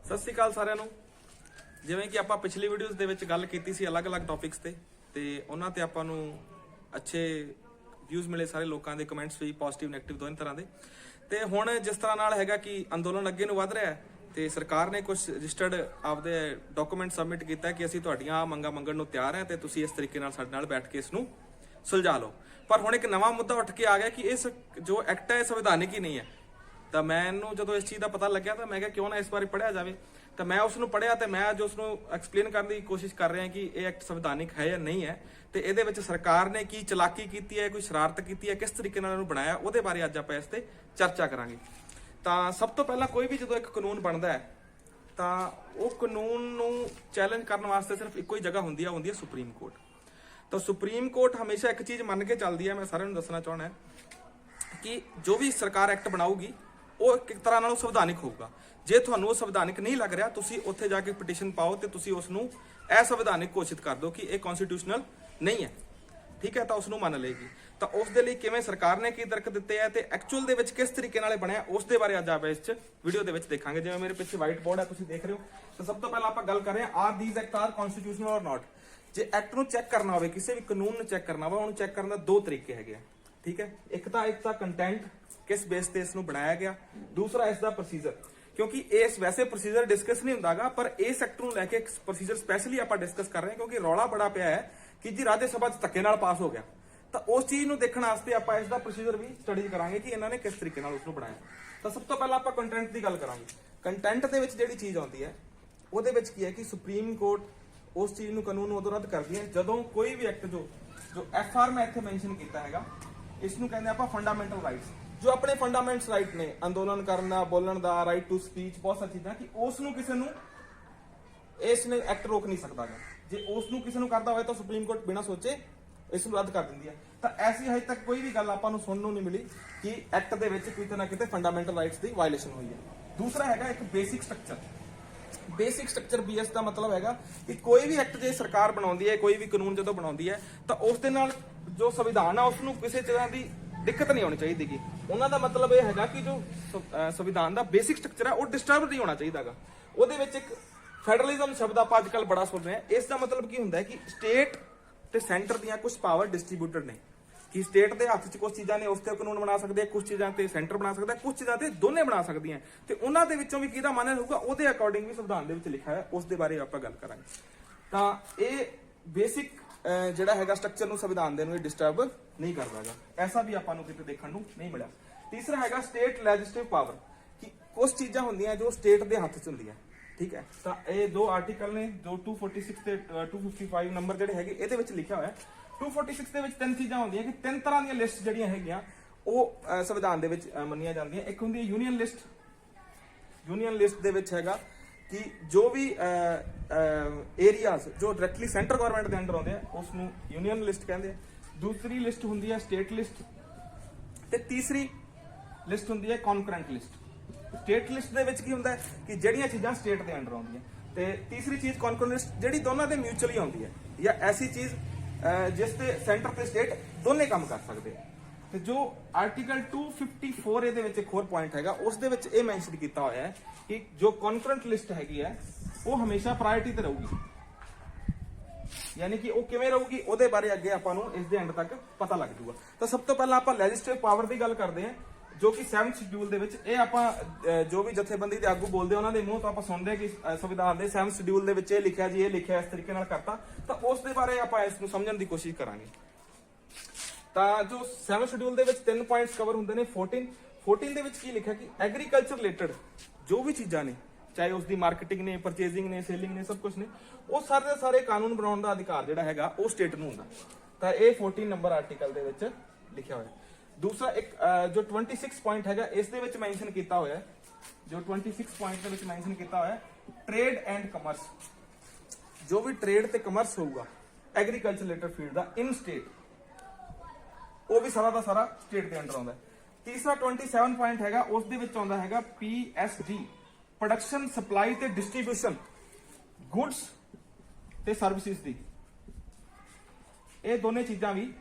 ਸਤਿ ਸ਼੍ਰੀ ਅਕਾਲ ਸਾਰਿਆਂ ਨੂੰ। ਜਿਵੇਂ ਕਿ ਆਪਾਂ ਪਿਛਲੀ ਵੀਡੀਓਜ਼ ਦੇ ਵਿੱਚ ਗੱਲ ਕੀਤੀ ਸੀ ਅਲੱਗ-ਅਲੱਗ ਟੌਪਿਕਸ ਤੇ ਉਹਨਾਂ ਤੇ ਆਪਾਂ ਨੂੰ ਅੱਛੇ ਵਿਊਜ਼ ਮਿਲੇ, ਸਾਰੇ ਲੋਕਾਂ ਦੇ ਕਮੈਂਟਸ ਵੀ ਪੋਜ਼ਿਟਿਵ ਨੈਗੇਟਿਵ ਦੋਵੇਂ ਤਰ੍ਹਾਂ ਦੇ। ਤੇ ਹੁਣ ਜਿਸ ਤਰ੍ਹਾਂ ਨਾਲ ਹੈਗਾ ਕਿ ਅੰਦੋਲਨ ਅੱਗੇ ਨੂੰ ਵਧ ਰਿਹਾ ਹੈ ਤੇ ਸਰਕਾਰ ਨੇ ਕੁਝ ਰਜਿਸਟਰਡ ਆਪਦੇ ਡਾਕੂਮੈਂਟ ਸਬਮਿਟ ਕੀਤਾ ਕਿ ਅਸੀਂ ਤੁਹਾਡੀਆਂ ਮੰਗਾਂ ਮੰਗਣ ਨੂੰ ਤਿਆਰ ਹਾਂ ਤੇ ਤੁਸੀਂ ਇਸ ਤਰੀਕੇ ਨਾਲ ਸਾਡੇ ਨਾਲ ਬੈਠ ਕੇ ਇਸ ਨੂੰ ਸੁਲਝਾ ਲਓ। ਪਰ ਹੁਣ ਇੱਕ ਨਵਾਂ ਮੁੱਦਾ ਉੱਠ ਕੇ ਆ ਗਿਆ ਕਿ ਇਸ ਜੋ ਐਕਟ ਹੈ ਸੰਵਿਧਾਨਿਕ ਹੀ ਨਹੀਂ ਹੈ। ਤਾਂ ਮੈਨੂੰ ਜਦੋਂ ਇਸ ਚੀਜ਼ ਦਾ ਪਤਾ ਲੱਗਿਆ ਤਾਂ ਮੈਂ ਕਿਹਾ ਕਿਉਂ ਨਾ ਇਸ ਬਾਰੇ ਪੜ੍ਹਿਆ ਜਾਵੇ। ਤਾਂ ਮੈਂ ਉਸ ਨੂੰ ਪੜ੍ਹਿਆ ਤੇ ਮੈਂ ਅੱਜ ਉਸ ਨੂੰ ਐਕਸਪਲੇਨ ਕਰਨ ਦੀ ਕੋਸ਼ਿਸ਼ ਕਰ ਰਿਹਾ ਕਿ ਇਹ ਐਕਟ ਸੰਵਿਧਾਨਿਕ ਹੈ ਜਾਂ ਨਹੀਂ ਹੈ ਤੇ ਇਹਦੇ ਵਿੱਚ ਸਰਕਾਰ ਨੇ ਕੀ ਚਲਾਕੀ ਕੀਤੀ ਹੈ, ਕੋਈ ਸ਼ਰਾਰਤ ਕੀਤੀ ਹੈ, ਕਿਸ ਤਰੀਕੇ ਨਾਲ ਇਹਨੂੰ ਬਣਾਇਆ, ਉਹਦੇ ਬਾਰੇ ਅੱਜ ਆਪਾਂ ਇਸ ਤੇ ਚਰਚਾ ਕਰਾਂਗੇ। ਤਾਂ ਸਭ ਤੋਂ ਪਹਿਲਾਂ ਕੋਈ ਵੀ ਜਦੋਂ ਇੱਕ ਕਾਨੂੰਨ ਬਣਦਾ ਹੈ ਤਾਂ ਉਹ ਕਾਨੂੰਨ ਨੂੰ ਚੈਲੰਜ ਕਰਨ ਵਾਸਤੇ ਸਿਰਫ ਇੱਕੋ ਹੀ ਜਗ੍ਹਾ ਹੁੰਦੀ ਹੈ ਸੁਪਰੀਮ ਕੋਰਟ। ਤਾਂ ਸੁਪਰੀਮ ਕੋਰਟ ਹਮੇਸ਼ਾ ਇੱਕ ਚੀਜ਼ ਮੰਨ ਕੇ ਚੱਲਦੀ ਹੈ, ਮੈਂ ਸਾਰਿਆਂ ਨੂੰ ਦੱਸਣਾ ਚਾਹੁੰਦਾ ਕਿ ਜੋ ਵੀ ਸਰਕਾਰ ਐਕਟ ਬਣਾਊਗੀ ਉਹ ਇੱਕ ਤਰ੍ਹਾਂ ਨਾਲ ਸੰਵਿਧਾਨਿਕ ਹੋਊਗਾ। ਜੇ ਤੁਹਾਨੂੰ ਉਹ ਸੰਵਿਧਾਨਿਕ ਨਹੀਂ ਲੱਗ ਰਿਹਾ, ਤੁਸੀਂ ਉੱਥੇ ਜਾ ਕੇ ਪਟੀਸ਼ਨ ਪਾਓ ਤੇ ਤੁਸੀਂ ਉਸ ਨੂੰ ਅਸੰਵਿਧਾਨਿਕ ਘੋਸ਼ਿਤ ਕਰ ਦਿਓ ਕਿ ਇਹ ਕਨਸਟੀਟਿਊਸ਼ਨਲ ਨਹੀਂ ਹੈ, ਠੀਕ ਹੈ। ਤਾਂ ਉਸ ਨੂੰ ਮੰਨ ਲਏਗੀ। ਤਾਂ ਉਸ ਦੇ ਲਈ ਕਿਵੇਂ ਸਰਕਾਰ ਨੇ ਕੀ ਤਰਕ ਦਿੱਤੇ ਹੈ ਤੇ ਐਕਚੁਅਲ ਦੇ ਵਿੱਚ ਕਿਸ ਤਰੀਕੇ ਨਾਲ ਇਹ ਬਣਿਆ, ਉਸ ਦੇ ਬਾਰੇ ਅੱਜ ਆਪਾਂ ਇਸ ਵੀਡੀਓ ਦੇ ਵਿੱਚ ਦੇਖਾਂਗੇ। ਜਿਵੇਂ ਮੇਰੇ ਪਿੱਛੇ ਵਾਈਟ ਬੋਰਡ ਹੈ, ਤੁਸੀਂ ਦੇਖ ਰਹੇ ਹੋ। ਤਾਂ ਸਭ ਤੋਂ ਪਹਿਲਾਂ ਆਪਾਂ ਗੱਲ ਕਰ ਰਹੇ ਹਾਂ, are these act are constitutional or not. ਜੇ ਐਕਟ ਨੂੰ ਚੈੱਕ ਕਰਨਾ ਹੋਵੇ, ਕਿਸੇ ਵੀ ਕਾਨੂੰਨ ਨੂੰ ਚੈੱਕ ਕਰਨਾ ਹੋਵੇ, ਉਹਨੂੰ ਚੈੱਕ ਕਰਨ ਦਾ ਦੋ ਤਰੀਕੇ ਹੈਗੇ ਆ, ਠੀਕ ਹੈ। ਇੱਕ ਤਾਂ ਕੰਟੈਂਟ, ਕਿਸ ਬੇਸ ਤੇ ਇਸ ਨੂੰ ਬਣਾਇਆ ਗਿਆ। ਦੂਸਰਾ ਇਸ ਦਾ ਪ੍ਰੋਸੀਜਰ, ਕਿਉਂਕਿ ਇਸ ਵੈਸੇ ਪ੍ਰੋਸੀਜਰ ਡਿਸਕਸ ਨਹੀਂ ਹੁੰਦਾਗਾ, ਪਰ ਇਸ ਐਕਟ ਨੂੰ ਲੈ ਕੇ ਇੱਕ ਪ੍ਰੋਸੀਜਰ ਸਪੈਸ਼ਲੀ ਆਪਾਂ ਡਿਸਕਸ ਕਰ ਰਹੇ ਹਾਂ ਕਿਉਂਕਿ ਰੌਲਾ ਬੜਾ ਪਿਆ ਹੈ ਕਿ ਜੀ ਰਾਜ ਸਭਾ 'ਚ ਧੱਕੇ ਨਾਲ ਪਾਸ ਹੋ ਗਿਆ। ਤਾਂ ਉਸ ਚੀਜ਼ ਨੂੰ ਦੇਖਣ ਵਾਸਤੇ ਆਪਾਂ ਇਸ ਦਾ ਪ੍ਰੋਸੀਜਰ ਵੀ ਸਟੱਡੀ ਕਰਾਂਗੇ ਕਿ ਇਹਨਾਂ ਨੇ ਕਿਸ ਤਰੀਕੇ ਨਾਲ ਉਸ ਨੂੰ ਬਣਾਇਆ। ਤਾਂ ਸਭ ਤੋਂ ਪਹਿਲਾਂ ਆਪਾਂ ਕੰਟੈਂਟ ਦੀ ਗੱਲ ਕਰਾਂਗੇ। ਕੰਟੈਂਟ ਦੇ ਵਿੱਚ ਜਿਹੜੀ ਚੀਜ਼ ਆਉਂਦੀ ਹੈ ਉਹਦੇ ਵਿੱਚ ਕੀ ਹੈ ਕਿ ਸੁਪਰੀਮ ਕੋਰਟ ਉਸ ਚੀਜ਼ ਨੂੰ ਕਾਨੂੰਨ ਉਦੋਂ ਰੱਦ ਕਰਦੀ ਹੈ ਜਦੋਂ ਕੋਈ ਵੀ ਐਕਟ ਜੋ ਐਫਆਰ ਮੈਂ ਇੱਥੇ ਮੈਂਸ਼ਨ ਕੀਤਾ ਹੈਗਾ, ਇਸ ਨੂੰ ਕਹਿੰਦੇ ਆਪਾਂ ਫੰਡਾਮੈਂਟਲ ਰਾਈਟਸ, ਜੋ ਆਪਣੇ ਫੰਡਾਮੈਂਟਲ ਰਾਈਟ ਨੇ, ਅੰਦੋਲਨ ਕਰਨ ਦਾ, ਬੋਲਣ ਦਾ, ਰਾਈਟ ਟੂ ਸਪੀਚ, ਬਹੁਤ ਸਾਰੀ ਚੀਜ਼ਾਂ, ਕਿ ਉਸ ਨੂੰ ਕਿਸੇ ਨੂੰ ਇਸ ਨੇ ਐਕਟ ਰੋਕ ਨਹੀਂ ਸਕਦਾ। ਜੇ ਉਸ ਨੂੰ ਕਿਸੇ ਨੂੰ ਕਰਦਾ ਹੋਵੇ ਤਾਂ ਸੁਪਰੀਮ ਕੋਰਟ ਬਿਨਾਂ ਸੋਚੇ ਇਸ ਨੂੰ ਰੱਦ ਕਰ ਦਿੰਦੀ ਹੈ। ਤਾਂ ਐਸੀ ਹਜੇ ਤੱਕ ਕੋਈ ਵੀ ਗੱਲ ਆਪਾਂ ਨੂੰ ਸੁਣਨ ਨੂੰ ਨਹੀਂ ਮਿਲੀ ਕਿ ਐਕਟ ਦੇ ਵਿੱਚ ਕਿਤੇ ਨਾ ਕਿਤੇ ਫੰਡਾਮੈਂਟਲ ਰਾਈਟਸ ਦੀ ਵਾਇਲੇਸ਼ਨ ਹੋਈ ਹੈ। ਦੂਸਰਾ ਹੈਗਾ ਇੱਕ basic structure. Basic structure BS ਦਾ ਮਤਲਬ ਹੈਗਾ ਕਿ ਕੋਈ ਵੀ ਐਕਟ ਜੇ ਸਰਕਾਰ ਬਣਾਉਂਦੀ ਹੈ, ਕੋਈ ਵੀ ਕਾਨੂੰਨ ਜਦੋਂ ਬਣਾਉਂਦੀ ਹੈ ਤਾਂ ਉਸ ਦੇ ਨਾਲ ਜੋ ਸੰਵਿਧਾਨ ਆ ਉਸ ਨੂੰ ਕਿਸੇ ਤਰ੍ਹਾਂ ਦੀ ਦਿੱਕਤ ਨਹੀਂ ਆਉਣੀ ਚਾਹੀਦੀ ਗੀ। ਉਹਨਾਂ ਦਾ ਮਤਲਬ ਇਹ ਹੈਗਾ ਕਿ ਜੋ ਸੰਵਿਧਾਨ ਦਾ ਬੇਸਿਕ ਸਟਰਕਚਰ ਹੈ ਉਹ ਡਿਸਟਰਬ ਨਹੀਂ ਹੋਣਾ ਚਾਹੀਦਾਗਾ। ਉਹਦੇ ਵਿੱਚ ਇੱਕ ਫੈਡਰਲਿਜ਼ਮ ਸ਼ਬਦ ਆਪਾਂ ਅੱਜ ਕੱਲ੍ਹ ਬੜਾ ਸੁਣ ਰਹੇ ਹਾਂ। ਇਸ ਦਾ ਮਤਲਬ ਕੀ ਹੁੰਦਾ ਹੈ ਕਿ ਸਟੇਟ ਤੇ ਸੈਂਟਰ ਦੀਆਂ ਕੁਝ ਪਾਵਰ ਡਿਸਟ੍ਰੀਬਿਊਟਡ ਨੇ, ਕਿ ਸਟੇਟ ਦੇ ਹੱਥ 'ਚ ਕੁਝ ਚੀਜ਼ਾਂ ਨੇ, ਉਸ ਤੇ ਕਾਨੂੰਨ ਬਣਾ ਸਕਦੇ ਆ, ਕੁਝ ਚੀਜ਼ਾਂ ਤੇ ਸੈਂਟਰ ਬਣਾ ਸਕਦਾ, ਕੁਝ ਚੀਜ਼ਾਂ ਤੇ ਦੋਨੇ ਬਣਾ ਸਕਦੀਆਂ, ਤੇ ਉਹਨਾਂ ਦੇ ਵਿੱਚੋਂ ਵੀ ਕਿਹਦਾ ਮਾਨਿਆ ਹੋਊਗਾ ਉਹਦੇ ਅਕੋਰਡਿੰਗ ਵੀ ਸੰਵਿਧਾਨ ਦੇ ਵਿੱਚ ਲਿਖਿਆ ਹੈ, ਉਸ ਦੇ ਬਾਰੇ ਆਪਾਂ ਗੱਲ ਕਰਾਂਗੇ। ਤਾਂ ਇਹ ਬੇਸਿਕ ਜਿਹੜਾ ਹੈਗਾ ਸਟਰਕਚਰ ਨੂੰ ਸੰਵਿਧਾਨ ਦੇ ਨੂੰ ਇਹ ਡਿਸਟਰਬ ਨਹੀਂ ਕਰਦਾਗਾ, ਐਸਾ ਵੀ ਆਪਾਂ ਨੂੰ ਕਿਤੇ ਦੇਖਣ ਨੂੰ ਨਹੀਂ ਮਿਲਿਆ। ਤੀਸਰਾ ਹੈਗਾ ਸਟੇਟ ਲੈਜਿਸਲੇਟਿਵ ਪਾਵਰ, ਕਿ ਕੁਝ ਚੀਜ਼ਾਂ ਹੁੰਦੀਆਂ ਜੋ ਸਟੇਟ ਦੇ ਹੱਥ 'ਚ ਹੁੰਦੀਆਂ, ਠੀਕ ਹੈ। ਤਾਂ ਇਹ ਦੋ ਆਰਟੀਕਲ ਨੇ ਜੋ 246 ਤੇ 255 ਨੰਬਰ ਜਿਹੜੇ ਹੈਗੇ ਇਹਦੇ ਵਿੱਚ ਲਿਖਿਆ ਹੋਇਆ। 246 ਦੇ ਵਿੱਚ ਤਿੰਨ ਚੀਜ਼ਾਂ ਹੁੰਦੀਆਂ ਕਿ ਤਿੰਨ ਤਰ੍ਹਾਂ ਦੀਆਂ ਲਿਸਟ ਜਿਹੜੀਆਂ ਹੈਗੀਆਂ ਉਹ ਸੰਵਿਧਾਨ ਦੇ ਵਿੱਚ ਮੰਨੀਆਂ ਜਾਂਦੀਆਂ। ਇੱਕ ਹੁੰਦੀ ਹੈ ਯੂਨੀਅਨ ਲਿਸਟ। ਯੂਨੀਅਨ ਲਿਸਟ ਦੇ ਵਿੱਚ ਹੈਗਾ ਕਿ ਜੋ ਵੀ ਏਰੀਆਜ਼ ਜੋ ਡਾਇਰੈਕਟਲੀ ਸੈਂਟਰ ਗਵਰਨਮੈਂਟ ਦੇ ਅੰਡਰ ਆਉਂਦੇ ਆ ਉਸ ਨੂੰ ਯੂਨੀਅਨ ਲਿਸਟ ਕਹਿੰਦੇ ਆ। ਦੂਸਰੀ ਲਿਸਟ ਹੁੰਦੀ ਹੈ ਸਟੇਟ ਲਿਸਟ ਤੇ ਤੀਸਰੀ ਲਿਸਟ ਹੁੰਦੀ ਹੈ ਕਨਕਰੈਂਟ ਲਿਸਟ। ਸਟੇਟ ਲਿਸਟ ਦੇ ਵਿੱਚ ਕੀ ਹੁੰਦਾ ਹੈ ਕਿ ਜਿਹੜੀਆਂ ਚੀਜ਼ਾਂ ਸਟੇਟ ਦੇ ਅੰਡਰ ਆਉਂਦੀਆਂ, ਤੇ ਤੀਸਰੀ ਚੀਜ਼ ਕਨਕਰੈਂਟ ਲਿਸਟ ਜਿਹੜੀ ਦੋਨਾਂ ਦੇ ਮਿਊਚੁਅਲੀ ਆਉਂਦੀ ਹੈ, ਜਾਂ ਐਸੀ ਚੀਜ਼ ਜਿਸ ਤੇ ਸੈਂਟਰ ਤੇ ਸਟੇਟ ਦੋਨੇ ਕੰਮ ਕਰ ਸਕਦੇ ਆ। ਤੇ ਜੋ ਆਰਟੀਕਲ 254 ਇਹਦੇ ਵਿੱਚ ਇੱਕ ਹੋਰ ਪੁਆਇੰਟ ਹੈਗਾ, ਉਸ ਦੇ ਵਿੱਚ ਇਹ ਮੈਂਸ਼ਨ ਕੀਤਾ ਹੋਇਆ ਹੈ ਕਿ ਜੋ ਕਨਕਰੈਂਟ ਲਿਸਟ ਹੈਗੀ ਹੈ ਉਹ ਹਮੇਸ਼ਾ ਪ੍ਰਾਇੋਰਟੀ ਤੇ ਰਹੂਗੀ। ਯਾਨੀ ਕਿ ਉਹ ਕਿਵੇਂ ਰਹੂਗੀ ਉਹਦੇ ਬਾਰੇ ਅੱਗੇ ਆਪਾਂ ਨੂੰ ਇਸ ਦੇ ਐਂਡ ਤੱਕ ਪਤਾ ਲੱਗ ਜੂਗਾ। ਤਾਂ ਸਭ ਤੋਂ ਪਹਿਲਾਂ ਆਪਾਂ ਲੈਜਿਸਲੇਟਿਵ ਪਾਵਰ ਦੀ ਗੱਲ ਕਰਦੇ ਹਾਂ, ਜੋ ਕਿ 7th ਸ਼ਡਿਊਲ ਦੇ ਵਿੱਚ, ਇਹ ਆਪਾਂ ਜੋ ਵੀ ਜਥੇਬੰਦੀ ਦੇ ਆਗੂ ਬੋਲਦੇ ਉਹਨਾਂ ਦੇ ਮੂੰਹ ਤੋਂ ਆਪਾਂ ਸੁਣਦੇ ਕਿ ਸੰਵਿਧਾਨ ਦੇ 7th ਸ਼ਡਿਊਲ ਦੇ ਵਿੱਚ ਇਹ ਲਿਖਿਆ ਜੀ, ਇਹ ਲਿਖਿਆ ਇਸ ਤਰੀਕੇ ਨਾਲ ਕਰਤਾ। ਤਾਂ ਉਸ ਦੇ ਬਾਰੇ ਆਪਾਂ ਇਸ ਨੂੰ ਸਮਝਣ ਦੀ ਕੋਸ਼ਿਸ਼ ਕਰਾਂਗੇ। ਤਾਂ ਜੋ 7th ਸ਼ਡਿਊਲ ਦੇ ਵਿੱਚ 3 ਪੁਆਇੰਟਸ ਕਵਰ ਹੁੰਦੇ ਨੇ। 14 ਦੇ ਵਿੱਚ ਕੀ ਲਿਖਿਆ ਕਿ ਐਗਰੀਕਲਚਰ ਰਿਲੇਟਡ ਜੋ ਵੀ ਚੀਜ਼ਾਂ ਨੇ, ਚਾਹੇ ਉਸ ਦੀ ਮਾਰਕੀਟਿੰਗ ਨੇ, ਪਰਚੇਜ਼ਿੰਗ ਨੇ, ਸੇਲਿੰਗ ਨੇ, ਸਭ ਕੁਝ ਨੇ, ਉਹ ਸਾਰੇ ਦੇ ਸਾਰੇ ਕਾਨੂੰਨ ਬਣਾਉਣ ਦਾ ਅਧਿਕਾਰ ਜਿਹੜਾ ਹੈਗਾ ਉਹ ਸਟੇਟ ਨੂੰ ਹੁੰਦਾ। ਤਾਂ ਇਹ 14 ਨੰਬਰ ਆਰਟੀਕਲ ਦੇ ਵਿੱਚ ਲਿਖਿਆ ਹੋਇਆ। ਦੂਸਰਾ ਇੱਕ ਜੋ 26 ਪੁਆਇੰਟ ਹੈਗਾ ਇਸ ਦੇ ਵਿੱਚ ਮੈਂਸ਼ਨ ਕੀਤਾ ਹੋਇਆ, ਜੋ 26 ਪੁਆਇੰਟ ਦੇ ਵਿੱਚ ਮੈਂਸ਼ਨ ਕੀਤਾ ਹੋਇਆ, ਟ੍ਰੇਡ ਐਂਡ ਕਮਰਸ। ਜੋ ਵੀ ਟ੍ਰੇਡ ਤੇ ਕਮਰਸ ਹੋਊਗਾ ਐਗਰੀਕਲਚਰ ਰਿਲੇਟਡ ਫੀਲਡ ਦਾ ਇਨ ਸਟੇਟ, ਉਹ ਵੀ ਸਾਰਾ ਦਾ ਸਾਰਾ ਸਟੇਟ ਦੇ ਅੰਡਰ ਆਉਂਦਾ। ਤੀਸਰਾ 27 ਪੁਆਇੰਟ ਹੈਗਾ, ਉਸ ਦੇ ਵਿੱਚ ਆਉਂਦਾ ਹੈਗਾ PSD, ਪ੍ਰੋਡਕਸ਼ਨ, ਸਪਲਾਈ ਤੇ ਡਿਸਟ੍ਰੀਬਿਊਸ਼ਨ ਗੁੱਡਸ ਤੇ ਸਰਵਿਸਿਜ਼ ਦੀ। ਇਹ ਦੋਨੇ ਚੀਜ਼ਾਂ ਵੀ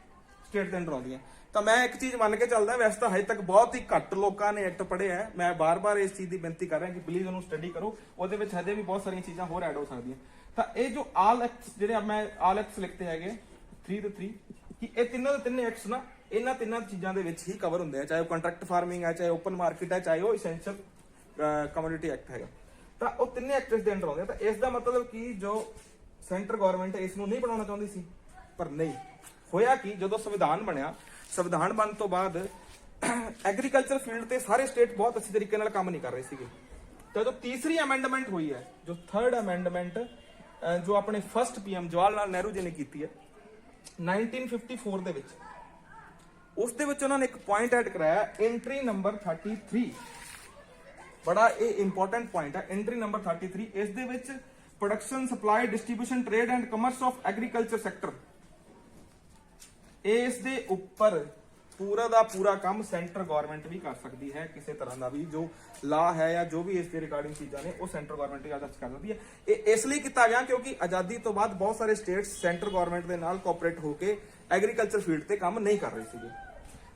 ਸਟੇਟ ਦੇ ਅੰਡਰ ਆਉਂਦੀਆਂ। ਤਾਂ ਮੈਂ ਇੱਕ ਚੀਜ਼ ਮੰਨ ਕੇ ਚੱਲਦਾ, ਵੈਸੇ ਤਾਂ ਹਜੇ ਤੱਕ ਬਹੁਤ ਹੀ ਘੱਟ ਲੋਕਾਂ ਨੇ ਐਕਟ ਪੜ੍ਹਿਆ ਹੈ। ਮੈਂ ਬਾਰ-ਬਾਰ ਇਸ ਚੀਜ਼ ਦੀ ਬੇਨਤੀ ਕਰ ਰਿਹਾ ਕਿ ਪਲੀਜ਼ ਉਹਨੂੰ ਸਟੱਡੀ ਕਰੋ, ਉਹਦੇ ਵਿੱਚ ਹਜੇ ਵੀ ਬਹੁਤ ਸਾਰੀਆਂ ਚੀਜ਼ਾਂ ਹੋਰ ਐਡ ਹੋ ਸਕਦੀਆਂ। ਤਾਂ ਇਹ ਜੋ ਆਲ ਐਕਟਸ ਜਿਹੜੇ ਮੈਂ ਆਲ ਐਕਟਸ ਲਿਖਤੇ ਹੈਗੇ 3 ਤੇ 3 ਕਿ ਇਹ ਤਿੰਨੋਂ ਦੇ ਤਿੰਨੇ ਐਕਟਸ ਨਾ ਇਹਨਾਂ ਤਿੰਨਾਂ ਚੀਜ਼ਾਂ ਦੇ ਵਿੱਚ ਹੀ ਕਵਰ ਹੁੰਦੇ ਆ, ਚਾਹੇ ਉਹ ਕੰਟਰੈਕਟ ਫਾਰਮਿੰਗ ਹੈ, ਚਾਹੇ ਓਪਨ ਮਾਰਕੀਟ ਹੈ, ਚਾਹੇ ਉਹ ਇਸੈਂਸ਼ੀਅਲ ਕਮੋਡਿਟੀ ਐਕਟ ਹੈਗਾ। ਤਾਂ ਉਹ ਤਿੰਨੇ ਐਕਟਸ ਦੇ ਅੰਡਰ ਆਉਂਦੇ ਆ। ਤਾਂ ਇਸ ਦਾ ਮਤਲਬ ਕਿ ਜੋ ਸੈਂਟਰ ਗਵਰਨਮੈਂਟ ਇਸ ਨੂੰ ਨਹੀਂ ਬਣਾਉਣਾ ਚਾਹੁੰਦੀ ਸੀ, ਪਰ ਨਹੀਂ ਹੋਇਆ ਕਿ ਜਦੋਂ ਸੰਵਿਧਾਨ ਬਣਿਆ, ਸੰਵਿਧਾਨ ਬਣਨ ਤੋਂ ਬਾਅਦ ਐਗਰੀਕਲਚਰ ਫੀਲਡ ਤੇ ਸਾਰੇ ਸਟੇਟ ਬਹੁਤ ਅੱਛੇ ਤਰੀਕੇ ਨਾਲ ਕੰਮ ਨਹੀਂ ਕਰ ਰਹੇ ਸੀਗੇ। ਤਾਂ ਜੋ ਤੀਸਰੀ ਅਮੈਂਡਮੈਂਟ ਹੋਈ ਹੈ, ਜੋ ਥਰਡ ਅਮੈਂਡਮੈਂਟ ਜੋ ਆਪਣੇ ਫਸਟ ਪੀਐਮ ਜਵਾਹਰ ਲਾਲ ਨਹਿਰੂ ਜੀ ਨੇ ਕੀਤੀ ਹੈ 1954 ਦੇ ਵਿੱਚ, ਉਸ ਦੇ ਵਿੱਚ ਉਹਨਾਂ ਨੇ ਇੱਕ ਪੁਆਇੰਟ ਐਡ ਕਰਾਇਆ ਐਂਟਰੀ ਨੰਬਰ 33। ਬੜਾ ਇਹ ਇੰਪੋਰਟੈਂਟ ਪੁਆਇੰਟ ਹੈ ਐਂਟਰੀ ਨੰਬਰ 33। ਇਸ ਦੇ ਵਿੱਚ production, supply, distribution, trade and commerce of agriculture sector, ਇਸ ਦੇ ਉੱਪਰ ਪੂਰਾ ਦਾ ਪੂਰਾ ਕੰਮ ਸੈਂਟਰ ਗਵਰਨਮੈਂਟ ਵੀ ਕਰ ਸਕਦੀ ਹੈ। ਕਿਸੇ ਤਰ੍ਹਾਂ ਦਾ ਵੀ ਜੋ ਲਾ ਹੈ ਜਾਂ ਜੋ ਵੀ ਇਸ ਦੇ ਰਿਗਾਰਡਿੰਗ ਚੀਜ਼ਾਂ ਨੇ ਉਹ ਸੈਂਟਰ ਗਵਰਨਮੈਂਟ ਹੀ ਕਰ ਸਕਦੀ ਹੈ। ਇਹ ਇਸ ਲਈ ਕੀਤਾ ਗਿਆ ਕਿਉਂਕਿ ਆਜ਼ਾਦੀ ਤੋਂ ਬਾਅਦ ਬਹੁਤ ਸਾਰੇ ਸਟੇਟਸ ਸੈਂਟਰ ਗਵਰਨਮੈਂਟ ਦੇ ਨਾਲ ਕੋਆਪਰੇਟ ਹੋ ਕੇ ਐਗਰੀਕਲਚਰ ਫੀਲਡ ਤੇ ਕੰਮ ਨਹੀਂ ਕਰ ਰਹੇ ਸੀਗੇ।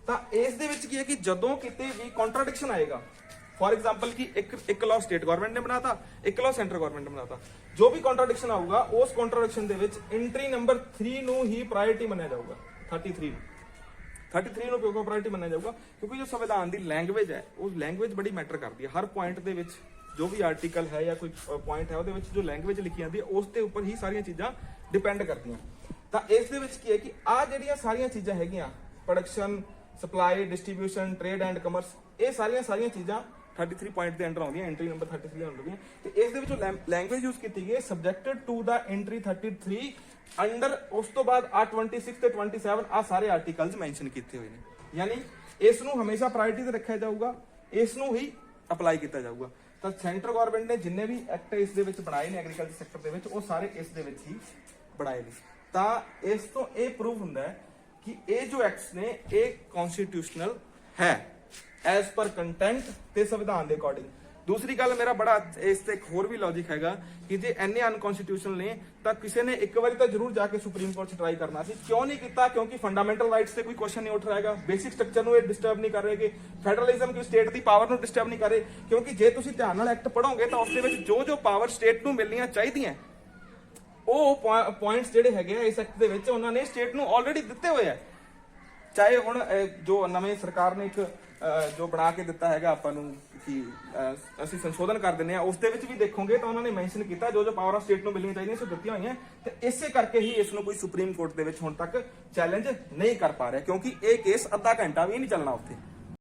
ਤਾਂ ਇਸ ਦੇ ਵਿੱਚ ਕੀ ਹੈ ਕਿ ਜਦੋਂ ਕਿਤੇ ਵੀ ਕੰਟਰਡਿਕਸ਼ਨ ਆਏਗਾ, ਫॉर एग्जांपल कि एक लॉ स्टेट गवर्नमेंट ने बनाता, एक लॉ सेंट्रल गवर्नमेंट ने बनाता, जो भी कंट्राडिक्शन आऊगा उस कंट्राडिक्शन ਦੇ ਵਿੱਚ एंट्री नंबर 3 ਨੂੰ ਹੀ ਪ੍ਰਾਇੋਰਟੀ ਮੰਨਿਆ ਜਾਊਗਾ। 33 ਨੂੰ ਕਿਉਂ ਪ੍ਰਾਇੋਰਟੀ ਮੰਨਿਆ ਜਾਊਗਾ? ਕਿਉਂਕਿ ਜੋ ਸੰਵਿਧਾਨ ਦੀ ਲੈਂਗੁਏਜ ਹੈ ਉਹ ਲੈਂਗੁਏਜ ਬੜੀ ਮੈਟਰ ਕਰਦੀ ਹੈ। ਹਰ ਪੁਆਇੰਟ ਦੇ ਵਿੱਚ ਜੋ ਵੀ ਆਰਟੀਕਲ ਹੈ ਜਾਂ ਕੋਈ ਪੁਆਇੰਟ ਹੈ ਉਹਦੇ ਵਿੱਚ ਜੋ ਲੈਂਗੁਏਜ ਲਿਖੀ ਜਾਂਦੀ ਹੈ ਉਸ ਦੇ ਉੱਪਰ ਹੀ ਸਾਰੀਆਂ ਚੀਜ਼ਾਂ ਡਿਪੈਂਡ ਕਰਦੀਆਂ। ਤਾਂ ਇਸ ਦੇ ਵਿੱਚ ਕੀ ਹੈ ਕਿ ਆ ਜਿਹੜੀਆਂ ਸਾਰੀਆਂ ਚੀਜ਼ਾਂ ਹੈਗੀਆਂ production, supply, distribution, trade and commerce, ਇਹ ਸਾਰੀਆਂ ਚੀਜ਼ਾਂ 33 ਪੁਆਇੰਟ ਦੇ ਅੰਡਰ ਆਉਂਦੀਆਂ, ਐਂਟਰੀ ਨੰਬਰ 33 ਦੇ ਅੰਡਰ ਆਉਂਦੀਆਂ। ਤੇ ਇਸ ਦੇ ਵਿੱਚੋਂ ਲੈਂਗੁਏਜ ਯੂਜ਼ ਕੀਤੀ ਗਈ ਸਬਜੈਕਟਡ ਟੂ ਦਾ ਐਂਟਰੀ 33 ਅੰਡਰ। ਉਸ ਤੋਂ ਬਾਅਦ ਆ 26 ਤੇ 27 ਆ ਸਾਰੇ ਆਰਟੀਕਲਸ ਮੈਂਸ਼ਨ ਕੀਤੇ ਹੋਏ ਨੇ। ਯਾਨੀ ਇਸ ਨੂੰ ਹਮੇਸ਼ਾ ਪ੍ਰਾਇੋਰਟੀ ਤੇ ਰੱਖਿਆ ਜਾਊਗਾ, ਇਸ ਨੂੰ ਹੀ ਅਪਲਾਈ ਕੀਤਾ ਜਾਊਗਾ। ਤਾਂ ਸੈਂਟਰ ਗਵਰਨਮੈਂਟ ਨੇ ਜਿੰਨੇ ਵੀ ਐਕਟ ਇਸ ਦੇ ਵਿੱਚ ਬਣਾਏ ਨੇ ਐਗਰੀਕਲਚਰ ਸੈਕਟਰ ਦੇ ਵਿੱਚ ਉਹ ਸਾਰੇ ਇਸ ਦੇ ਵਿੱਚ ਹੀ ਬਣਾਏ ਨੇ। ਤਾਂ ਇਸ ਤੋਂ ਇਹ ਪ੍ਰੂਵ ਹੁੰਦਾ ਹੈ ਕਿ ਇਹ ਜੋ ਐਕਟਸ ਨੇ ਇਹ ਕਨਸਟੀਟਿਊਸ਼ਨਲ ਹੈ ਐਜ਼ ਪਰ ਕੰਟੈਂਟ ਤੇ ਸੰਵਿਧਾਨ ਦੇ ਅਕੋਰਡਿੰਗ। ਦੂਸਰੀ ਗੱਲ ਮੇਰਾ ਬੜਾ ਇਸ ਤੇ ਇੱਕ ਹੋਰ ਵੀ ਲੌਜਿਕ ਹੈਗਾ ਕਿ ਜੇ ਐਨੇ ਅਨਕਨਸਟੀਟਿਊਸ਼ਨਲ ਨੇ ਤਾਂ ਕਿਸੇ ਨੇ ਇੱਕ ਵਾਰੀ ਤਾਂ ਜ਼ਰੂਰ ਜਾ ਕੇ ਸੁਪਰੀਮ ਕੋਰਟ 'ਚ ਟਰਾਈ ਕਰਨਾ ਸੀ। ਕਿਉਂ ਨਹੀਂ ਕੀਤਾ? ਕਿਉਂਕਿ ਫੰਡਾਮੈਂਟਲ ਰਾਈਟਸ ਤੇ ਕੋਈ ਕੁਐਸਚਨ ਨਹੀਂ ਉੱਠ ਰਿਹਾਗਾ, ਬੇਸਿਕ ਸਟਰਕਚਰ ਨੂੰ ਇਹ ਡਿਸਟਰਬ ਨਹੀਂ ਕਰ ਰਹੇਗੇ, ਫੈਡਰਲਿਜ਼ਮ ਕੀ ਸਟੇਟ ਦੀ ਪਾਵਰ ਨੂੰ ਡਿਸਟਰਬ ਨਹੀਂ ਕਰ ਰਹੇ। ਕਿਉਂਕਿ ਜੇ ਤੁਸੀਂ ਧਿਆਨ ਨਾਲ ਐਕਟ ਪੜ੍ਹੋਗੇ ਤਾਂ ਉਸ ਦੇ ਵਿੱਚ ਜੋ ਪਾਵਰ ਸਟੇਟ ਨੂੰ ਮਿਲਣੀਆਂ ਚਾਹੀਦੀਆਂ ਉਹ ਪੁਆਇੰਟਸ ਜਿਹੜੇ ਹੈਗੇ ਆ ਇਸ ਐਕਟ ਦੇ ਵਿੱਚ ਉਹਨਾਂ ਨੇ ਸਟੇਟ ਨੂੰ ਆਲਰੇਡੀ ਦਿੱਤੇ ਹੋਏ ਆ। ਚਾਹੇ ਹੁਣ ਜੋ ਨਵੇਂ ਸਰਕਾਰ ਨੇ ਇੱਕ ਜੋ ਬਣਾ ਕੇ ਦਿੱਤਾ ਹੈਗਾ ਆਪਾਂ ਨੂੰ ਕਿ ਅਸੀਂ ਸੰਸ਼ੋਧਨ ਕਰ ਦਿੰਦੇ ਆ, ਉਸ ਦੇ ਵਿੱਚ ਵੀ ਦੇਖੋਗੇ ਤਾਂ ਉਹਨਾਂ ਨੇ ਮੈਂਸ਼ਨ ਕੀਤਾ ਜੋ ਪਾਵਰ ਆਫ ਸਟੇਟ ਨੂੰ ਮਿਲਣੀਆਂ ਚਾਹੀਦੀਆਂ ਸੀ ਦਿੱਤੀਆਂ ਹੋਈਆਂ। ਤੇ ਇਸੇ ਕਰਕੇ ਹੀ ਇਸ ਨੂੰ ਕੋਈ ਸੁਪਰੀਮ ਕੋਰਟ ਦੇ ਵਿੱਚ ਹੁਣ ਤੱਕ ਚੈਲੰਜ ਨਹੀਂ ਕਰ ਪਾ ਰਿਹਾ, ਕਿਉਂਕਿ ਇਹ ਕੇਸ ਅੱਧਾ ਘੰਟਾ ਵੀ ਨਹੀਂ ਚੱਲਣਾ ਉੱਥੇ।